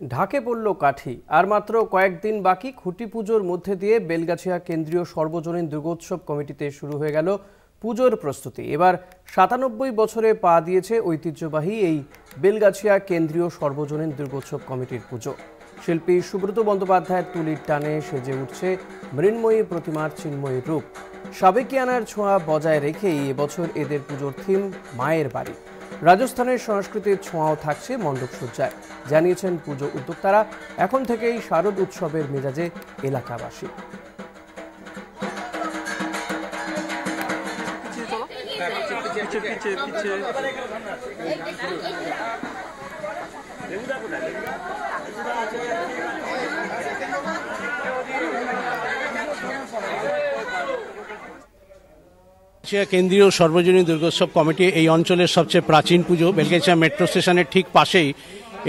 ঢাকে পড়ল কাঠি। আর মাত্র কয়েকদিন বাকি খুঁটি পুজোর মধ্যে দিয়ে বেলগাছিয়া কেন্দ্রীয় সর্বজনীন দুর্গোৎসব কমিটিতে শুরু হয়ে গেল পুজোর প্রস্তুতি। এবার ৯৭ বছরে পা দিয়েছে ঐতিহ্যবাহী এই বেলগাছিয়া কেন্দ্রীয় সর্বজনীন দুর্গোৎসব কমিটির পুজো। শিল্পী সুব্রত বন্দ্যোপাধ্যায়ের তুলির টানে সেজে উঠছে মৃন্ময়ী প্রতিমার চিন্ময়ী রূপ। সাবেকিয়ানার ছোঁয়া বজায় রেখেই এবছর এদের পুজোর থিম মায়ের বাড়ি। রাজস্থানের সংস্কৃতির ছোঁয়াও থাকছে মণ্ডপসজ্জায়, জানিয়েছেন পুজো উদ্যোক্তারা। এখন থেকেই শারদ উৎসবের মেজাজে এলাকাবাসী। কেন্দ্রীয় সর্বজনীন দুর্গোৎসব কমিটি এই অঞ্চলের সবচেয়ে প্রাচীন পুজো। বেলগাছিয়া মেট্রো স্টেশনের ঠিক পাশেই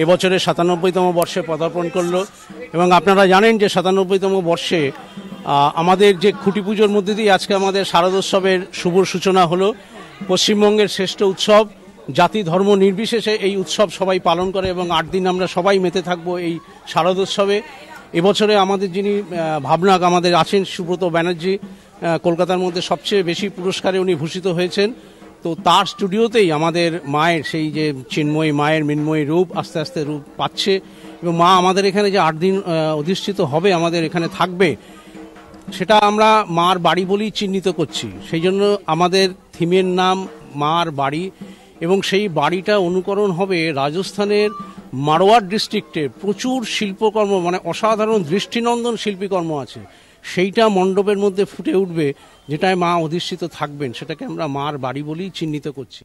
এবছরে ৯৭তম বর্ষে পদার্পণ করলো এবং আপনারা জানেন যে ৯৭তম বর্ষে আমাদের যে খুঁটি পুজোর মধ্যে দিয়ে আজকে আমাদের শারদোৎসবের শুভ সূচনা হলো। পশ্চিমবঙ্গের শ্রেষ্ঠ উৎসব, জাতি ধর্ম নির্বিশেষে এই উৎসব সবাই পালন করে এবং ৮ দিন আমরা সবাই মেতে থাকবো এই শারদোৎসবে। এবছরে আমাদের যিনি ভাবনাক আমাদের আছেন সুব্রত ব্যানার্জি, কলকাতার মধ্যে সবচেয়ে বেশি পুরস্কারে উনি ভূষিত হয়েছেন। তো তার স্টুডিওতেই আমাদের মায়ের সেই যে চিন্ময়ী মায়ের মৃন্ময়ী রূপ আস্তে আস্তে রূপ পাচ্ছে এবং মা আমাদের এখানে যে ৮ দিন অধিষ্ঠিত হবে, আমাদের এখানে থাকবে, সেটা আমরা মার বাড়ি বলেই চিহ্নিত করছি। সেই জন্য আমাদের থিমের নাম মার বাড়ি এবং সেই বাড়িটা অনুকরণ হবে রাজস্থানের মারওয়াড় ডিস্ট্রিক্টে প্রচুর শিল্পকর্ম, মানে অসাধারণ দৃষ্টিনন্দন শিল্পীকর্ম আছে, সেইটা মণ্ডপের মধ্যে ফুটে উঠবে, যেটায় মা অধিষ্ঠিত থাকবেন। সেটাকে আমরা মার বাড়ি বলেই চিহ্নিত করছি।